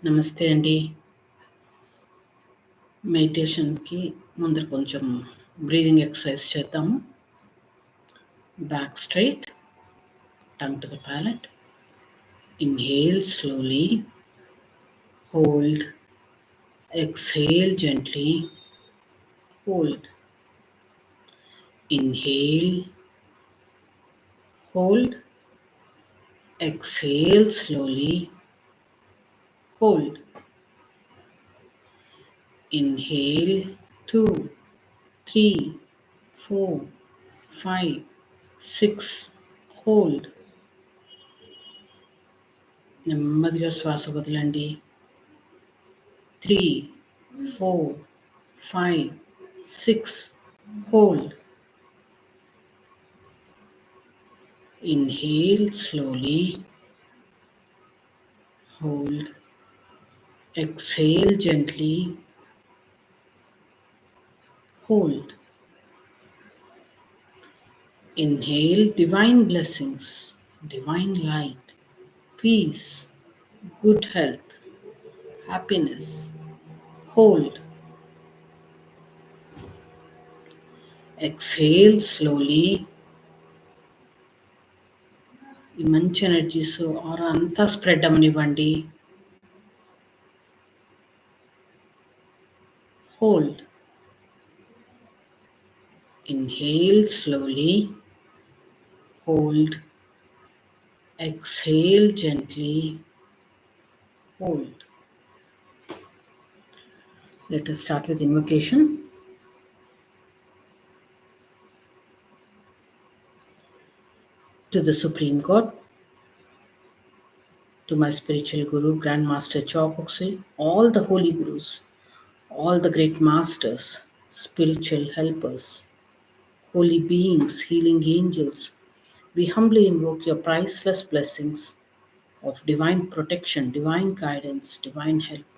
నమస్తే అండి. మెడిటేషన్‌కి ముందర కొంచెం బ్రీతింగ్ ఎక్సర్సైజ్ చేద్దాము. Back straight, tongue to the palate. Inhale slowly, hold, exhale gently, hold. Inhale, hold, exhale slowly, hold. Inhale 2, 3, 4, 5, 6, hold. నెమ్మదిగా శ్వాస వదలండి. 3, 4, 5, 6, hold. Inhale slowly, hold. Exhale gently, hold. Inhale divine blessings, divine light, peace, good health, happiness, hold. Exhale slowly. ఈ మంచి energies ఆరా అంతా spread అవ్వనివ్వండి. Hold. Inhale slowly, hold. Exhale gently, hold. Let us start with invocation. To the Supreme God, to my spiritual Guru, Grand Master Chokoksey, all the holy Gurus, all the great masters, spiritual helpers, holy beings, healing angels, we humbly invoke your priceless blessings of divine protection, divine guidance, divine help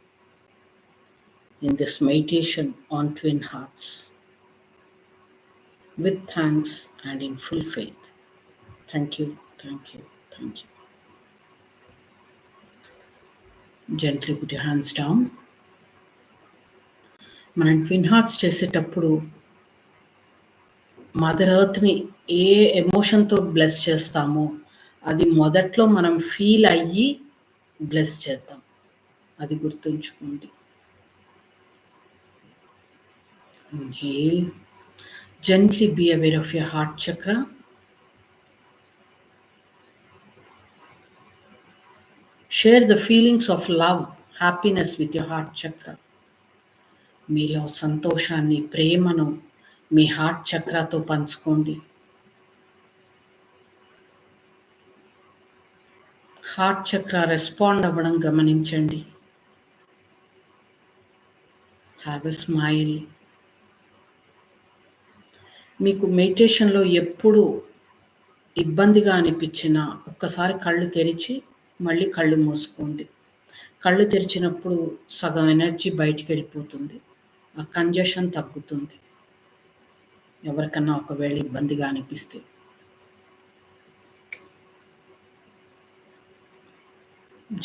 in this meditation on twin hearts. With thanks and in full faith. Thank you, thank you, thank you. Gently put your hands down. మనం twin hearts చేసేటప్పుడు mother ఎర్త్‌ని ఏ ఎమోషన్‌తో bless చేస్తామో అది మొదట్లో మనం feel అయ్యి bless చేద్దాం. అది గుర్తుంచుకోండి. Inhale. Gently be aware of your heart chakra. Share the feelings of love, happiness with your heart chakra. మీలో సంతోషాన్ని, ప్రేమను మీ హార్ట్ చక్రాతో పంచుకోండి. హార్ట్ చక్ర రెస్పాండ్ అవ్వడం గమనించండి. Have a smile. మీకు మెడిటేషన్‌లో ఎప్పుడు ఇబ్బందిగా అనిపించినా ఒక్కసారి కళ్ళు తెరిచి మళ్ళీ కళ్ళు మూసుకోండి. కళ్ళు తెరిచినప్పుడు సగం ఎనర్జీ బయటికి వెళ్ళిపోతుంది. ఆ కంజెషన్ తగ్గుతుంది. ఎవరికన్నా ఒకవేళ ఇబ్బందిగా అనిపిస్తే.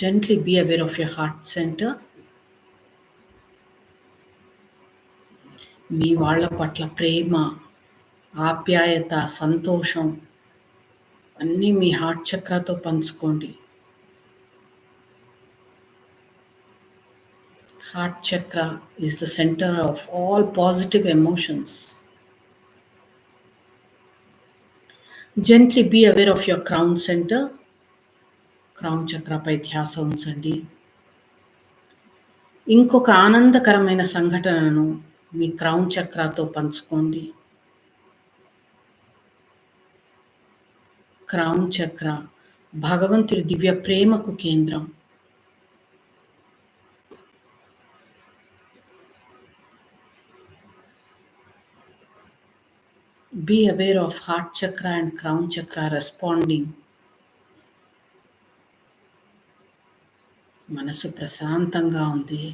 Gently be aware of your heart center. మీ వాళ్ళ పట్ల ప్రేమ, ఆప్యాయత, సంతోషం అన్నీ మీ హార్ట్ చక్రాతో పంచుకోండి. Heart chakra is the center of all positive emotions. Gently be aware of your crown center. Crown చక్రపై ధ్యాస ఉంచండి. ఇంకొక ఆనందకరమైన సంఘటనను మీ క్రౌన్ చక్రాతో పంచుకోండి. క్రౌన్ చక్ర భగవంతుడి దివ్య ప్రేమకు కేంద్రం. Be aware of heart chakra and crown chakra responding. మనసు ప్రశాంతంగా ఉంది.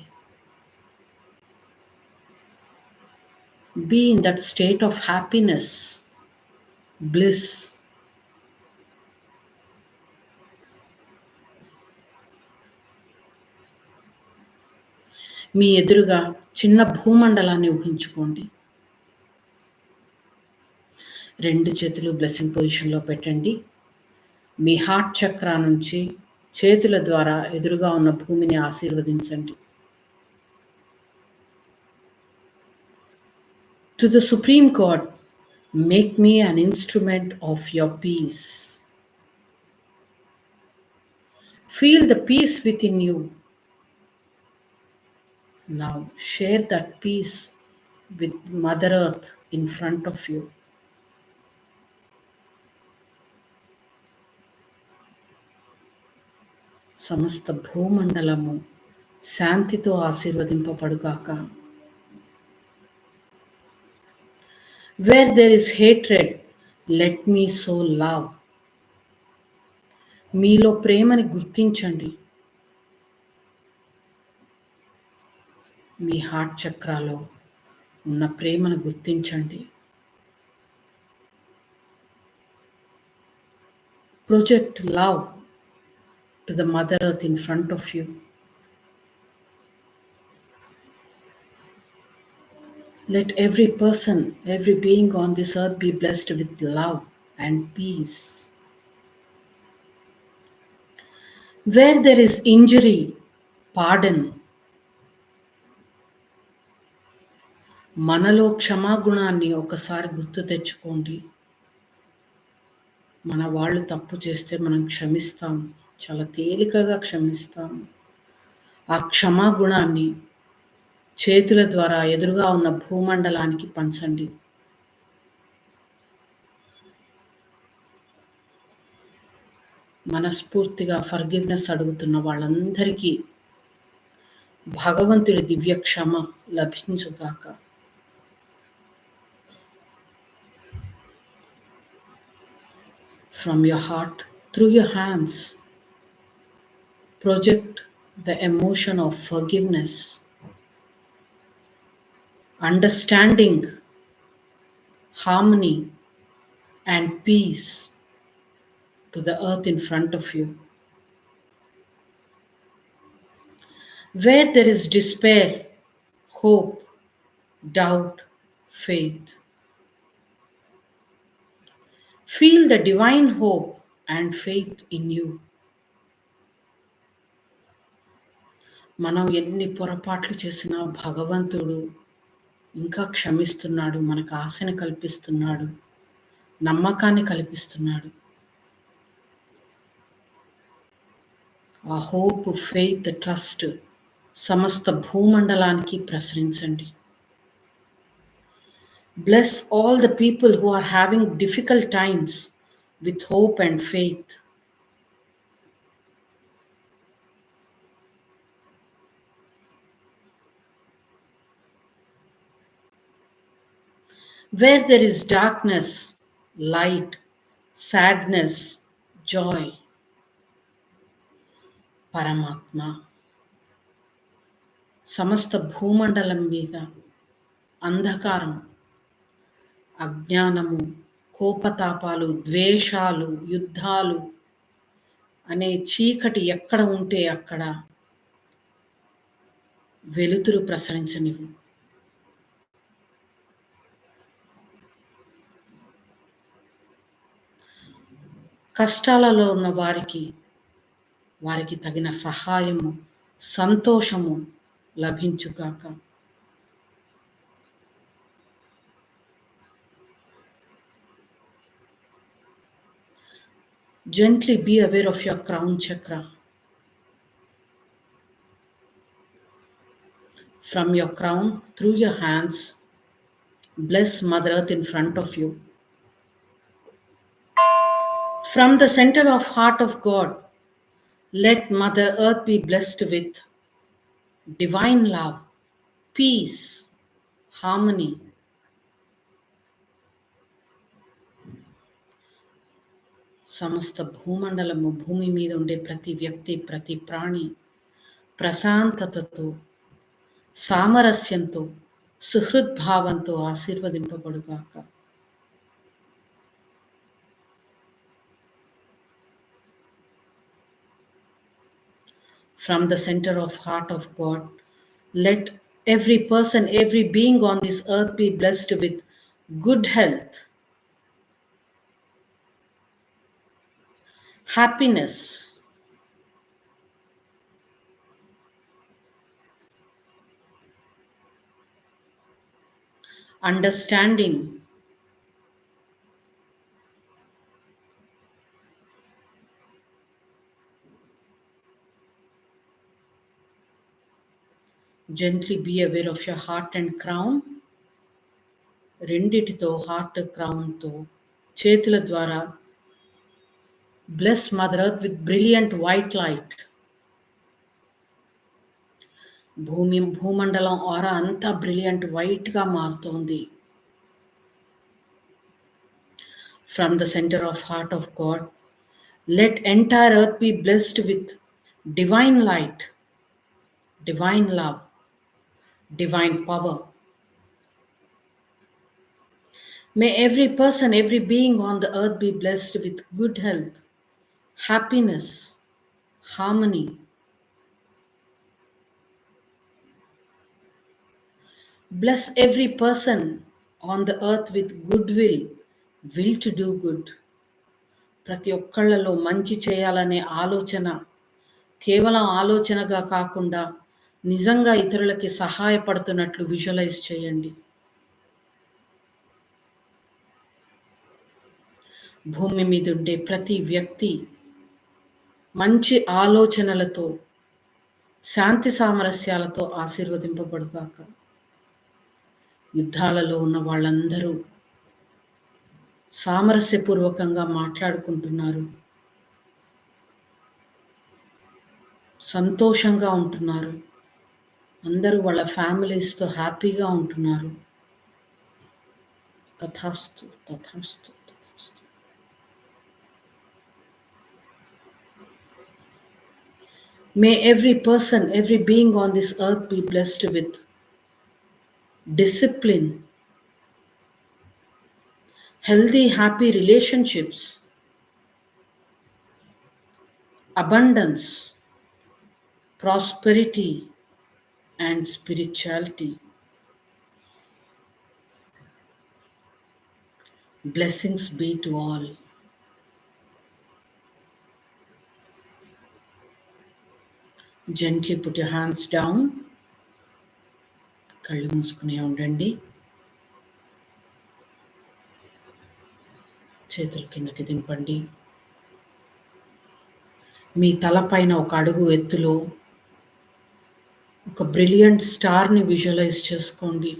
Be in that state of happiness, bliss. మీ ఎదురుగా చిన్న భూమండలాన్ని ఊహించుకోండి. 2 చేతులు బ్లెస్సింగ్ పొజిషన్‌లో పెట్టండి. మీ హార్ట్ చక్రా నుంచి చేతుల ద్వారా ఎదురుగా ఉన్న భూమిని ఆశీర్వదించండి. To the Supreme God, make me an instrument of your peace. Feel the peace within you. Now share that peace with Mother Earth in front of you. సమస్త భూమండలము శాంతితో ఆశీర్వదింపబడుగాక. Where there is hatred, let me sow love. మీలో ప్రేమని గుర్తించండి. మీ heart చక్రాలో ఉన్న ప్రేమను గుర్తించండి. Project love to the Mother Earth in front of you. Let every person, every being on this earth be blessed with love and peace. Where there is injury, pardon. మనలో క్షమాగుణాన్ని ఒకసారి గుర్తు తెచ్చుకోండి. మన వాళ్ళు తప్పు చేస్తే మనం క్షమిస్తాం, చాలా తేలికగా క్షమిస్తాం. ఆ క్షమాగుణాన్ని చేతుల ద్వారా ఎదురుగా ఉన్న భూమండలానికి పంచండి. మనస్ఫూర్తిగా ఫర్గివ్నెస్ అడుగుతున్న వాళ్ళందరికీ భగవంతుడి దివ్య క్షమ లభించుగాక. From your heart, through your hands, project the emotion of forgiveness, understanding, harmony, and peace to the earth in front of you. Where there is despair, hope, doubt, faith. Feel the divine hope and faith in you. మనం ఎన్ని పొరపాట్లు చేసినా భగవంతుడు ఇంకా క్షమిస్తున్నాడు, మనకు ఆశని కల్పిస్తున్నాడు, నమ్మకాన్ని కల్పిస్తున్నాడు. ఆ హోప్, ఫెయిత్, ట్రస్ట్ సమస్త భూమండలానికి ప్రసరించండి. Bless all the people who are having difficult times with hope and faith. Where there is darkness, light, sadness, joy. పరమాత్మ సమస్త భూమండలం మీద అంధకారం, అజ్ఞానము, కోపతాపాలు, ద్వేషాలు, యుద్ధాలు అనే చీకటి ఎక్కడ ఉంటే అక్కడ వెలుతురు ప్రసరించనివ్వు. కష్టాలలో ఉన్న వారికి తగిన సహాయము, సంతోషము లభించుగాక. Gently be aware of your crown chakra. From your crown, through your hands, bless Mother Earth in front of you. From the center of heart of God, let Mother Earth be blessed with divine love, peace, harmony. సమస్త భూమండలము, భూమి మీద ఉండే ప్రతి వ్యక్తి, ప్రతి ప్రాణి ప్రశాంతతతో, సామరస్యంతో, సుహృద్భావంతో ఆశీర్వదింపబడుగాక. From the center of heart of God, Let every person, every being on this earth be blessed with good health, happiness, understanding, gently be aware of your heart and crown. రెండిటితో heart క్రౌన్తో చేతుల ద్వారా bless mother earth with brilliant white light. భూమండలం ఆరా అంతా brilliant వైట్గా మారుతోంది. From the center of heart of God, let entire earth be blessed with divine light, divine love, divine power. May every person, every being on the earth be blessed with good health, happiness, harmony. Bless every person on the earth with goodwill, will to do good. ప్రతి ఒక్కళ్ళలో మంచి చేయాలనే ఆలోచన కేవలం ఆలోచనగా కాకుండా నిజంగా ఇతరులకి సహాయపడుతున్నట్లు visualise చేయండి. భూమి మీద ఉండే ప్రతి వ్యక్తి మంచి ఆలోచనలతో, శాంతి సామరస్యాలతో ఆశీర్వదింపబడుగాక. యుద్ధాలలో ఉన్న వాళ్ళందరూ సామరస్యపూర్వకంగా మాట్లాడుకుంటున్నారు, సంతోషంగా ఉంటున్నారు, అందరూ వాళ్ళ ఫ్యామిలీస్తో హ్యాపీగా ఉంటున్నారు. తథాస్తు తథాస్తు తథాస్తు. May every person, every being on this earth be blessed with discipline, healthy, happy relationships, abundance, prosperity, and spirituality. Blessings be to all. Gently put your hands down. కళ్ళు మూసుకునే ఉండండి. చేతులు కిందకి దింపండి. మీ తలపైన ఒక అడుగు ఎత్తులో ఒక బ్రిలియంట్ స్టార్ని విజువలైజ్ చేసుకోండి,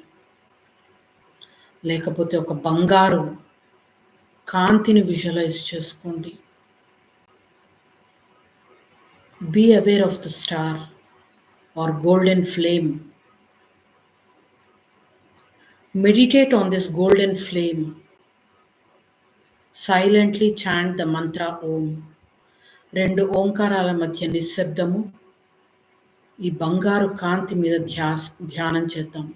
లేకపోతే ఒక బంగారు కాంతిని విజువలైజ్ చేసుకోండి. Be aware of the star or golden flame. Meditate on this golden flame. Silently chant the mantra Om. రెండు ఓంకారాల మధ్య నిశ్శబ్దము. ఈ బంగారు కాంతి మీద ధ్యానం చేద్దాం.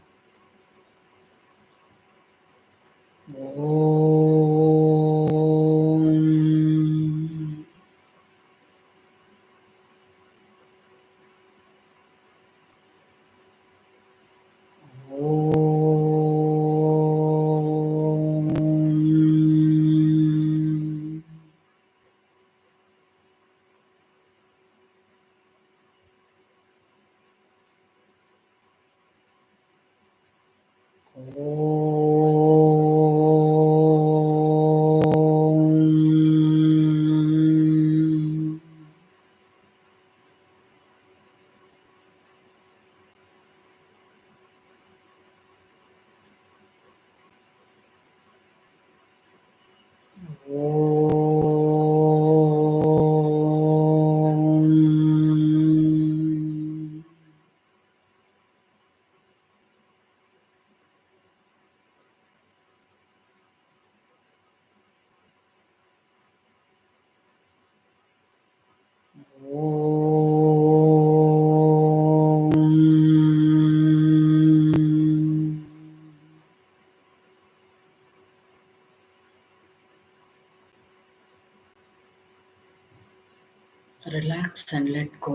Relax and let go.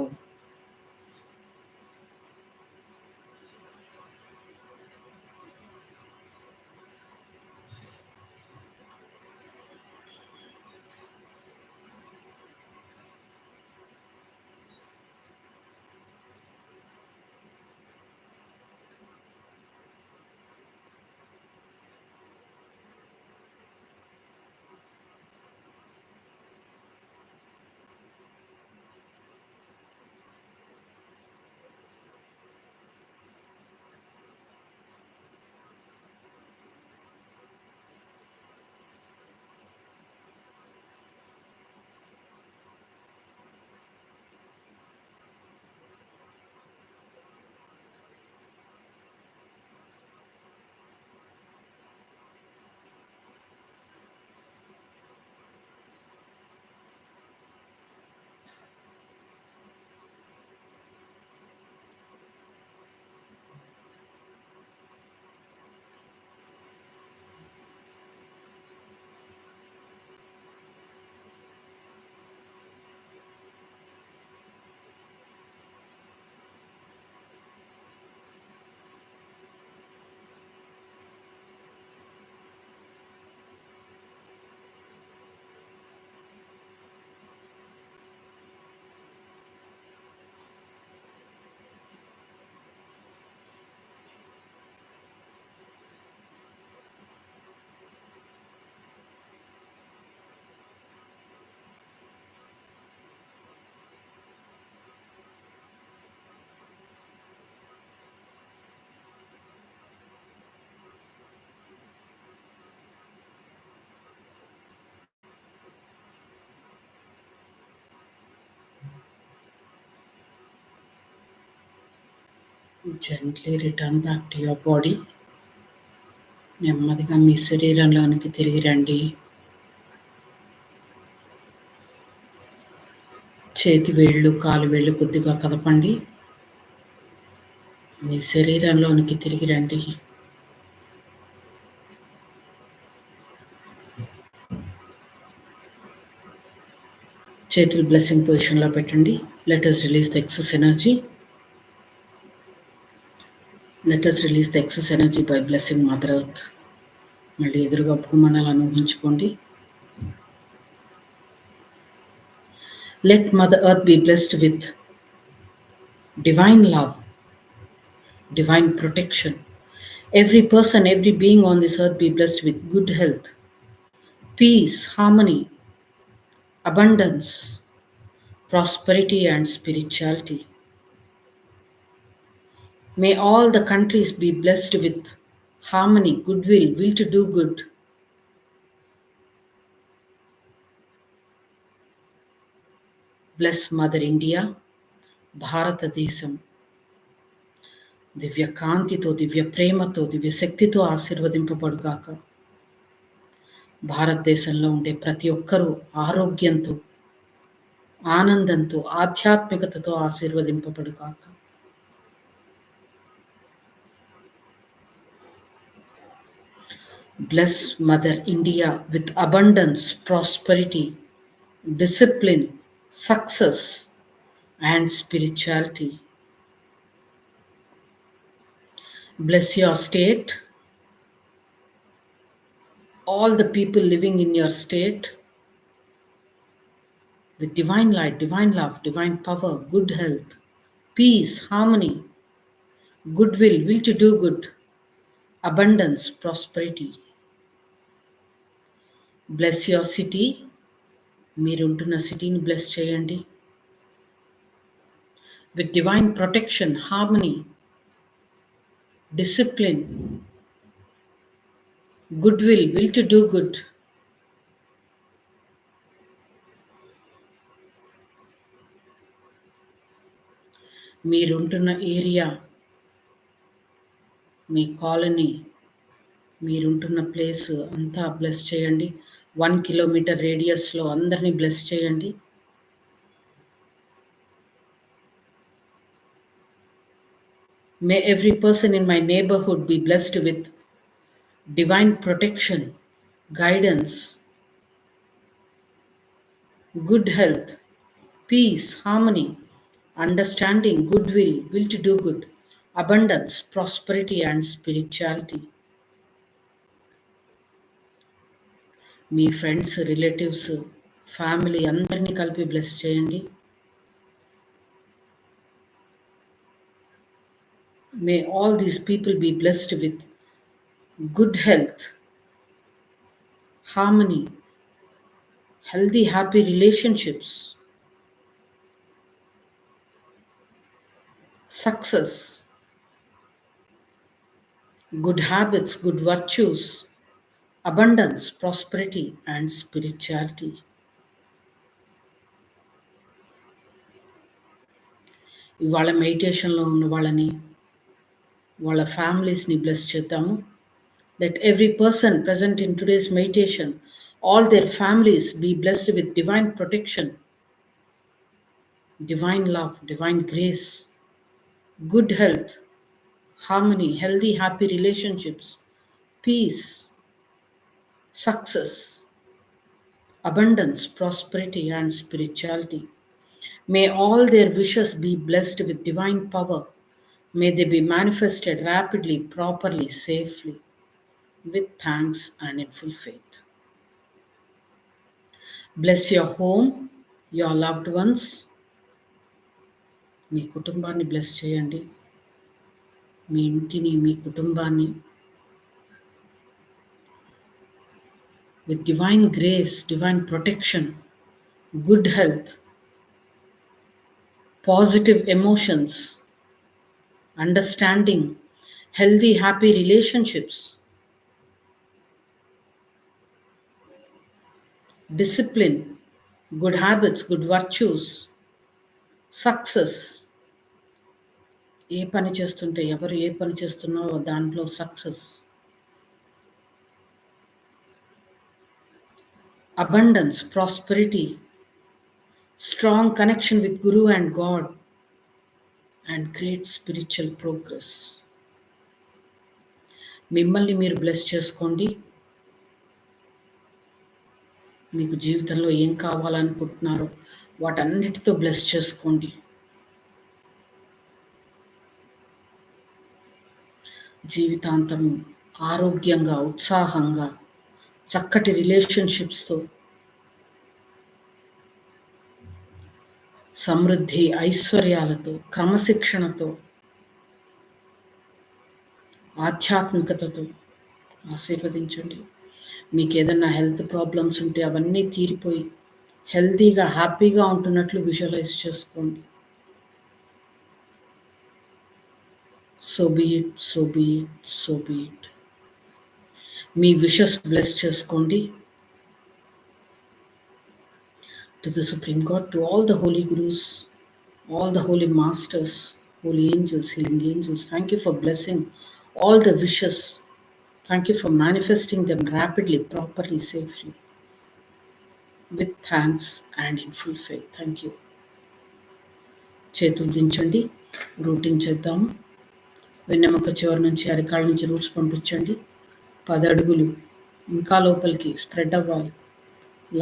Gently return back to your body. నెమ్మదిగా మీ శరీరంలోనికి తిరిగి రండి. చేతి వేళ్ళు, కాలు వేళ్ళు కొద్దిగా కదపండి. మీ శరీరంలోనికి తిరిగి రండి. చేతులు బ్లెస్సింగ్ పొజిషన్లో పెట్టండి. Let us release the excess energy. Let us release the excess energy by blessing mother earth. మళ్ళీ ఎదురుగా భూమనాలను ఊహించుకోండి. Let Mother Earth be blessed with divine love, divine protection. Every person, every being on this earth be blessed with good health, peace, harmony, abundance, prosperity, and spirituality. May all the countries be blessed with harmony, goodwill, will to do good. Bless Mother India, భారతదేశం దివ్య కాంతితో, దివ్య ప్రేమతో, దివ్య శక్తితో ఆశీర్వదింపబడుగాక. భారతదేశంలో ఉండే ప్రతి ఒక్కరూ ఆరోగ్యంతో, ఆనందంతో, ఆధ్యాత్మికతతో ఆశీర్వదింపబడుగాక. Bless Mother India with abundance, prosperity, discipline, success, and spirituality. Bless your state, all the people living in your state, with divine light, divine love, divine power, good health, peace, harmony, goodwill, will to do good, abundance, prosperity. Bless your city, మీరుంటున్న సిటీని bless చేయండి. With divine protection, harmony, discipline, goodwill, will to do good. మీరుంటున్న area, మీ colony, మీరుంటున్న place అంతా bless చేయండి. 1 kilometre రేడియస్లో అందరినీ bless చేయండి. May every person in my neighborhood be blessed with divine protection, guidance, good health, peace, harmony, understanding, goodwill, will to do good, abundance, prosperity, and spirituality. Me friends, relatives, family అందరినీ కలిపి bless చేయండి. May all these people be blessed with good health, harmony, healthy, happy relationships, success, good habits, good virtues, abundance, prosperity, and spirituality. ఇవాళ మెడిటేషన్లో ఉన్న వాళ్ళని, వాళ్ళ ఫ్యామిలీస్ని bless చేద్దాము. Let every person present in today's meditation, all their families be blessed with divine protection, divine love, divine grace, good health, harmony, healthy, happy relationships, peace, success, abundance, prosperity, and spirituality. May all their wishes be blessed with divine power. May they be manifested rapidly, properly, safely, with thanks and in full faith. Bless your home, your loved ones. మీ కుటుంబాన్ని bless చేయండి. మీ ఇంటిని, మీ కుటుంబాన్ని with divine grace, divine protection, good health, positive emotions, understanding, healthy, happy relationships, discipline, good habits, good virtues, success, ఏ పని చేస్తుంటే ఎవరు ఏ పని చేస్తున్నారో దాంట్లో success, abundance, prosperity, strong connection with Guru and God, and great spiritual progress. మిమ్మల్ని మీరు bless చేసుకోండి. మీకు జీవితంలో ఏం కావాలనుకుంటున్నారో వాటన్నిటితో బ్లెస్ చేసుకోండి. జీవితాంతము ఆరోగ్యంగా, ఉత్సాహంగా, చక్కటి రిలేషన్షిప్స్తో, సమృద్ధి, ఐశ్వర్యాలతో, క్రమశిక్షణతో, ఆధ్యాత్మికతతో ఆశీర్వదించండి. మీకు ఏదైనా హెల్త్ ప్రాబ్లమ్స్ ఉంటే అవన్నీ తీరిపోయి హెల్తీగా, హ్యాపీగా ఉంటున్నట్లు విజువలైజ్ చేసుకోండి. So be it, so be it, so be it. మీ విషెస్ బ్లెస్ చేసుకోండి. To the Supreme God, to all the holy gurus, all the holy masters, holy angels, healing angels, thank you for blessing all the wishes. Thank you for manifesting them rapidly, properly, safely, with thanks and in full faith. Thank you. చేతులు దించండి, routing చేద్దాము. వెన్నెముక చివరి నుంచి అరికాళ్ళ నుంచి roots పంపించండి. 10 అడుగులు ఇంకా లోపలికి స్ప్రెడ్ అవ్వాలి.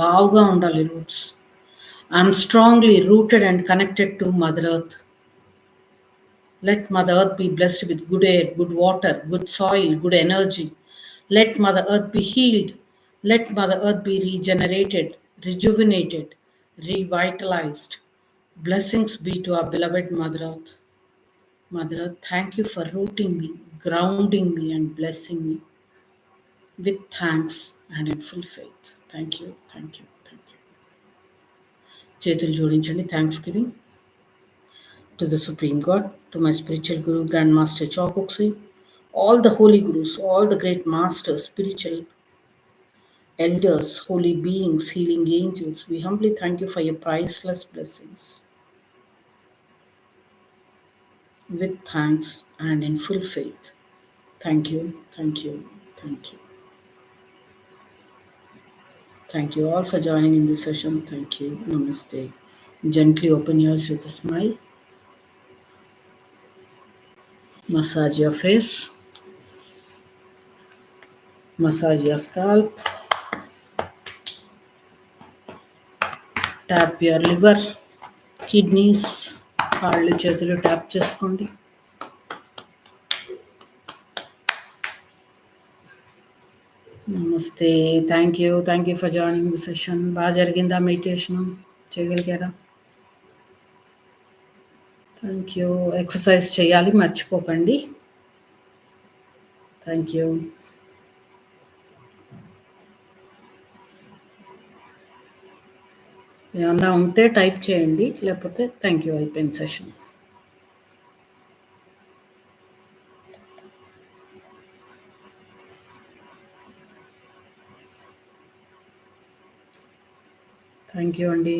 లావుగా ఉండాలి roots. I'm strongly rooted and connected to mother earth. Let Mother Earth be blessed with good air, good water, good soil, good energy. Let Mother Earth be healed. Let Mother Earth be regenerated, rejuvenated, revitalized. Blessings be to our beloved Mother Earth. Mother Earth, thank you for rooting me, grounding me, and blessing me with thanks and in full faith. Thank you, thank you, thank you. చేతులు జోడించండి. Thanks giving to the Supreme God, to my spiritual Guru, Grand Master Chokuksi, all the holy Gurus, all the great masters, spiritual elders, holy beings, healing angels. We humbly thank you for your priceless blessings. With thanks and in full faith. Thank you, thank you, thank you. Thank you all for joining in this session. Thank you. Namaste. Gently open your eyes with a smile. Massage your face. Massage your scalp. Tap your liver, kidneys. కాళ్ళు చేతులు tap చేసుకోండి. Namaste. Thank you for joining the session. బాగా జరిగిందా meditation? చేయగలిగారా? Thank you. Exercise చేయాలి, మర్చిపోకండి. Thank you. ఏమన్నా ఉంటే టైప్ చేయండి, లేకపోతే థ్యాంక్ యూ, అయిపోయింది సెషన్. థ్యాంక్ యూ అండి.